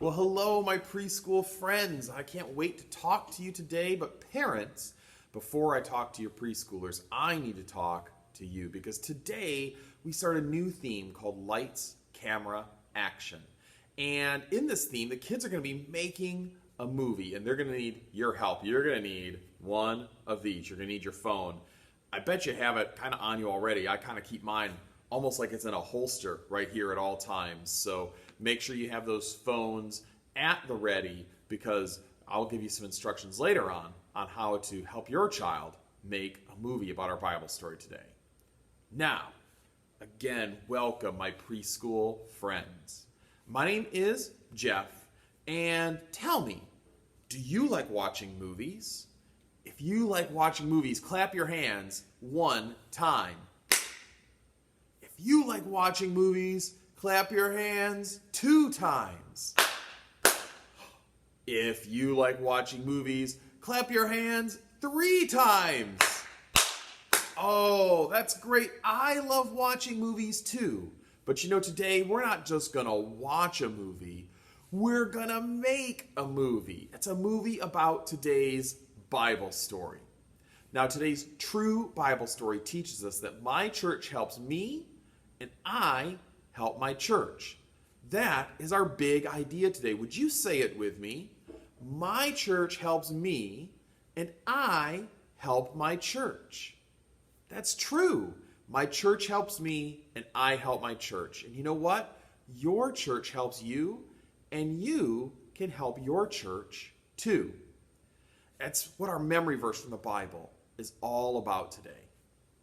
Well, hello, my preschool friends. I can't wait to talk to you today, but parents, before I talk to your preschoolers, I need to talk to you because today we start a new theme called Lights, Camera, Action. And in this theme, the kids are going to be making a movie, and they're going to need your help. You're going to need one of these. You're going to need your phone. I bet you have it kind of on you already. I kind of keep mine almost like it's in a holster right here at all times. So make sure you have those phones at the ready because I'll give you some instructions later on how to help your child make a movie about our Bible story today. Now, again, welcome my preschool friends. My name is Jeff, and tell me, do you like watching movies? If you like watching movies, clap your hands one time. If you like watching movies, clap your hands 2 times. If you like watching movies, clap your hands 3 times. Oh, that's great. I love watching movies too. But you know, today we're not just going to watch a movie. We're going to make a movie. It's a movie about today's Bible story. Now, today's true Bible story teaches us that my church helps me and I help my church. That is our big idea today. Would you say it with me? My church helps me and I help my church. That's true. My church helps me and I help my church. And you know what? Your church helps you and you can help your church too. That's what our memory verse from the Bible is all about today.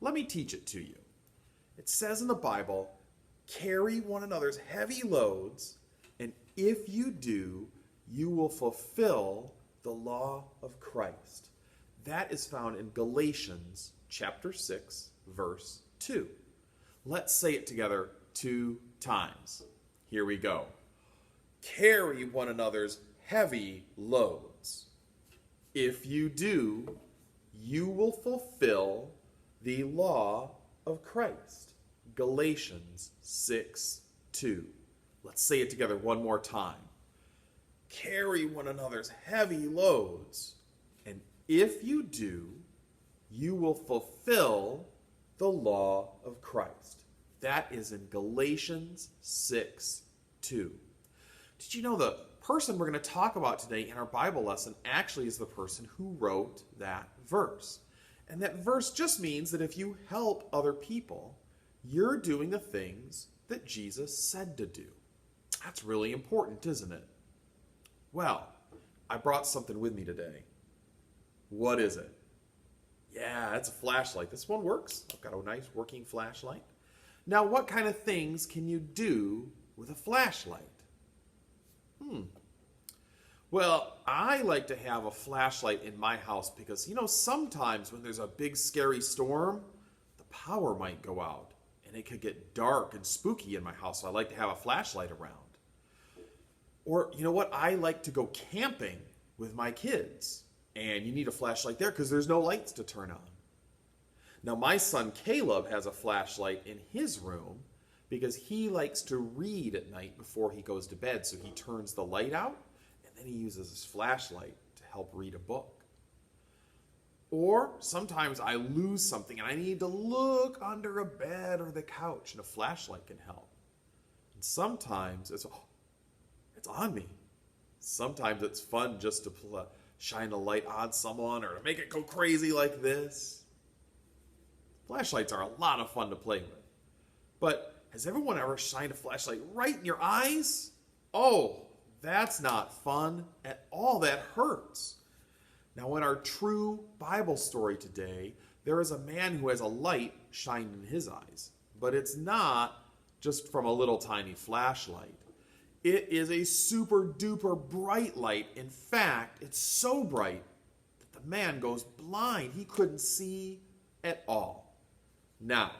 Let me teach it to you. It says in the Bible, carry one another's heavy loads, and if you do, you will fulfill the law of Christ. That is found in Galatians chapter 6, verse 2. Let's say it together 2 times. Here we go. Carry one another's heavy loads. If you do, you will fulfill the law of Christ. Galatians 6, 2. Let's say it together one more time. Carry one another's heavy loads, and if you do, you will fulfill the law of Christ. That is in Galatians 6, 2. Did you know the person we're going to talk about today in our Bible lesson actually is the person who wrote that verse? And that verse just means that if you help other people, you're doing the things that Jesus said to do. That's really important, isn't it? Well, I brought something with me today. What is it? Yeah, it's a flashlight. This one works. I've got a nice working flashlight. Now, what kind of things can you do with a flashlight? Well, I like to have a flashlight in my house because, sometimes when there's a big scary storm, the power might go out and it could get dark and spooky in my house. So I like to have a flashlight around. Or, you know what? I like to go camping with my kids. And you need a flashlight there because there's no lights to turn on. Now, my son Caleb has a flashlight in his room because he likes to read at night before he goes to bed. So he turns the light out and then he uses his flashlight to help read a book. Or sometimes I lose something and I need to look under a bed or the couch and a flashlight can help. And sometimes it's on me. Sometimes it's fun just to shine a light on someone or to make it go crazy like this. Flashlights are a lot of fun to play with. But has everyone ever shined a flashlight right in your eyes? Oh, that's not fun at all. That hurts. Now, in our true Bible story today, there is a man who has a light shined in his eyes. But it's not just from a little tiny flashlight. It is a super duper bright light. In fact, it's so bright that the man goes blind. He couldn't see at all. Now,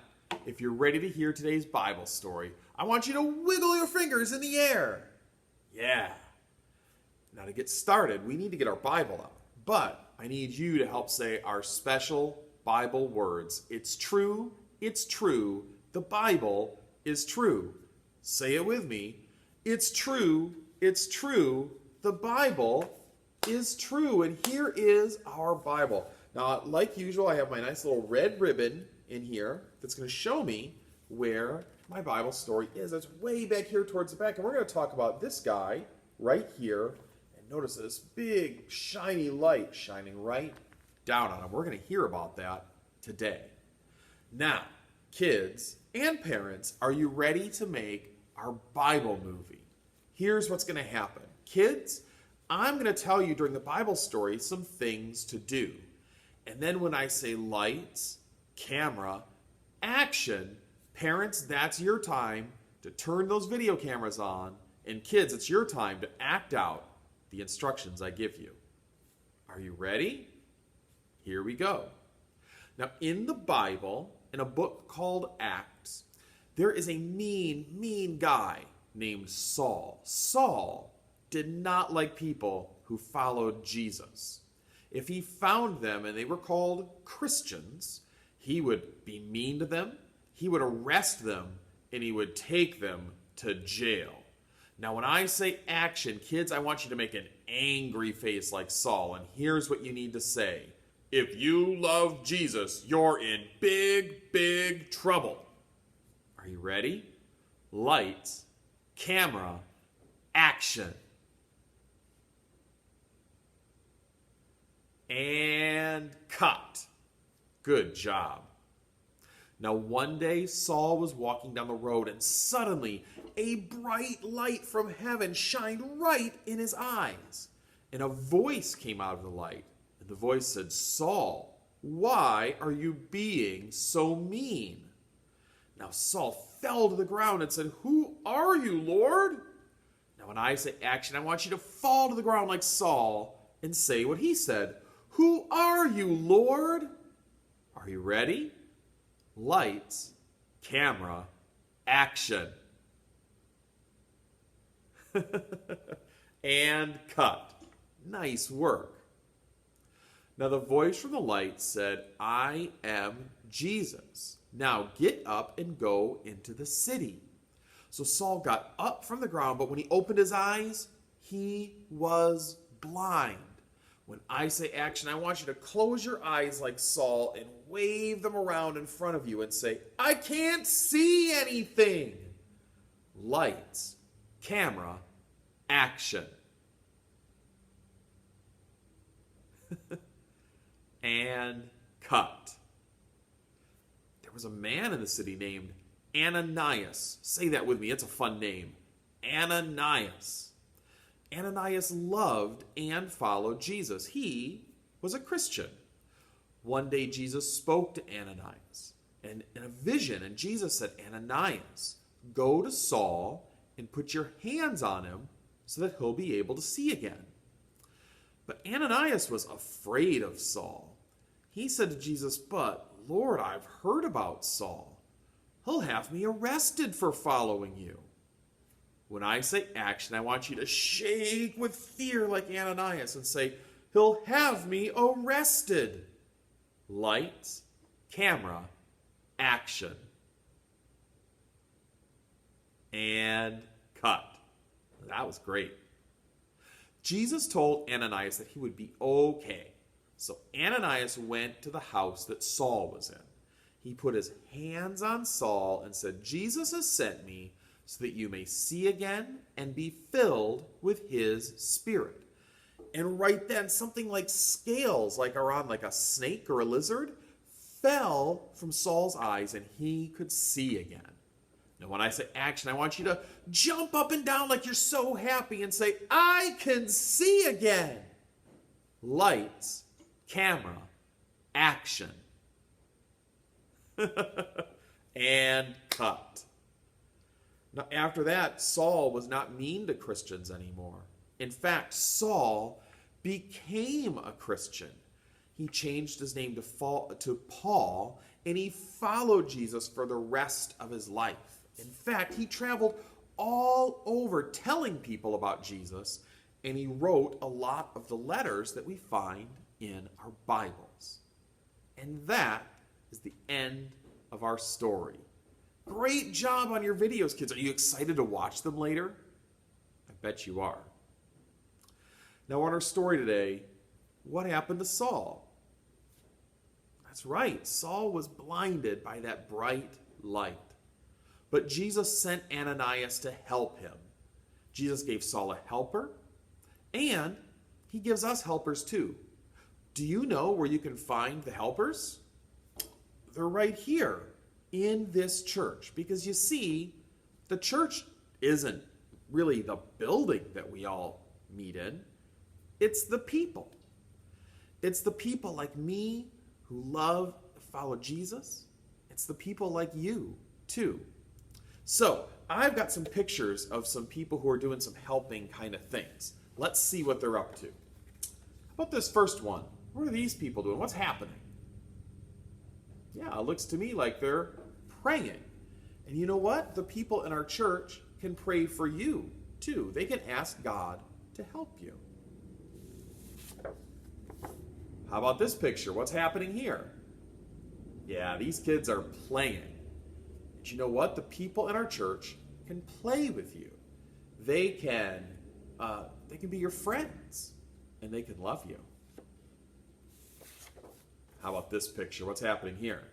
if you're ready to hear today's Bible story, I want you to wiggle your fingers in the air. Yeah. Now to get started, we need to get our Bible out. But I need you to help say our special Bible words. It's true, the Bible is true. Say it with me. It's true, it's true. The Bible is true. And here is our Bible. Now, like usual, I have my nice little red ribbon in here that's going to show me where my Bible story is. It's way back here towards the back. And we're going to talk about this guy right here. And notice this big, shiny light shining right down on him. We're going to hear about that today. Now, kids and parents, are you ready to make our Bible movie? Here's what's going to happen. Kids, I'm going to tell you during the Bible story some things to do. And then when I say lights, camera, action, parents, that's your time to turn those video cameras on. And kids, it's your time to act out the instructions I give you. Are you ready? Here we go. Now, in the Bible, in a book called Acts, there is a mean guy named Saul. Saul did not like people who followed Jesus. If he found them and they were called Christians, he would be mean to them, he would arrest them, and he would take them to jail. Now, when I say action, kids, I want you to make an angry face like Saul, and here's what you need to say. If you love Jesus, you're in big trouble. Are you ready? Lights, camera, action. And cut. Good job. Now, one day, Saul was walking down the road, and suddenly, a bright light from heaven shined right in his eyes. And a voice came out of the light. And the voice said, Saul, why are you being so mean? Now, Saul fell to the ground and said, Who are you, Lord? Now, when I say action, I want you to fall to the ground like Saul and say what he said. Who are you, Lord? Are you ready? Lights, camera, action. And cut. Nice work. Now the voice from the light said, I am Jesus. Now get up and go into the city. So Saul got up from the ground, but when he opened his eyes, he was blind. When I say action, I want you to close your eyes like Saul and wave them around in front of you and say, I can't see anything. Lights, camera, action. And cut. There was a man in the city named Ananias. Say that with me. It's a fun name. Ananias. Ananias loved and followed Jesus. He was a Christian. One day Jesus spoke to Ananias and in a vision, and Jesus said, Ananias, go to Saul and put your hands on him so that he'll be able to see again. But Ananias was afraid of Saul. He said to Jesus, but Lord, I've heard about Saul. He'll have me arrested for following you. When I say action, I want you to shake with fear like Ananias and say, he'll have me arrested. Lights, camera, action. And cut. That was great. Jesus told Ananias that he would be okay. So Ananias went to the house that Saul was in. He put his hands on Saul and said, Jesus has sent me so that you may see again and be filled with his spirit. And right then, something like scales, like are on like a snake or a lizard, fell from Saul's eyes and he could see again. Now, when I say action, I want you to jump up and down like you're so happy and say, I can see again. Lights, camera, action. And cut. Now, after that, Saul was not mean to Christians anymore. In fact, Saul became a Christian. He changed his name to Paul, and he followed Jesus for the rest of his life. In fact, he traveled all over telling people about Jesus, and he wrote a lot of the letters that we find in our Bibles. And that is the end of our story. Great job on your videos, kids. Are you excited to watch them later? I bet you are. Now, in our story today, what happened to Saul? That's right, Saul was blinded by that bright light. But Jesus sent Ananias to help him. Jesus gave Saul a helper, and he gives us helpers too. Do you know where you can find the helpers? They're right here in this church. Because you see, the church isn't really the building that we all meet in. It's the people. It's the people like me who love to follow Jesus. It's the people like you too. So, I've got some pictures of some people who are doing some helping kind of things. Let's see what they're up to. How about this first one? What are these people doing? What's happening? Yeah, it looks to me like they're praying. And you know what? The people in our church can pray for you too. They can ask God to help you. How about this picture? What's happening here? Yeah, these kids are playing. But you know what? The people in our church can play with you. They can be your friends, and they can love you. How about this picture? What's happening here?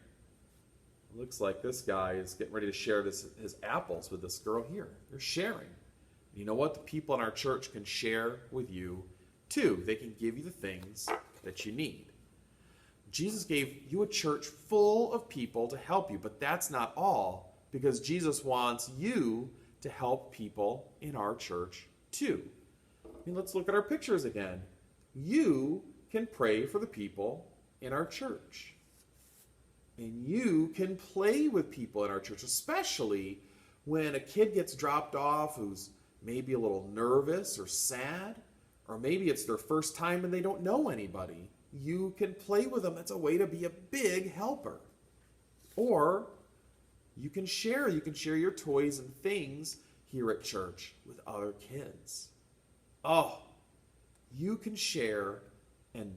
It looks like this guy is getting ready to share his apples with this girl here. They're sharing. And you know what? The people in our church can share with you too. They can give you the things that you need. Jesus gave you a church full of people to help you, but that's not all, because Jesus wants you to help people in our church too. I mean, let's look at our pictures again. You can pray for the people in our church. And you can play with people in our church, especially when a kid gets dropped off who's maybe a little nervous or sad, or maybe it's their first time and they don't know anybody. You can play with them. It's a way to be a big helper. Or you can share your toys and things here at church with other kids. Oh, you can share and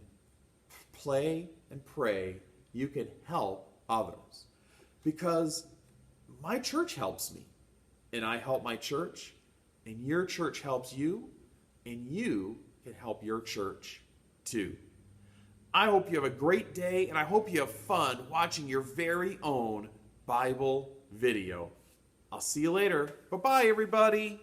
play and pray. You can help others. Because my church helps me, and I help my church, and your church helps you, and you can help your church too. I hope you have a great day, and I hope you have fun watching your very own Bible video. I'll see you later. Bye-bye, everybody.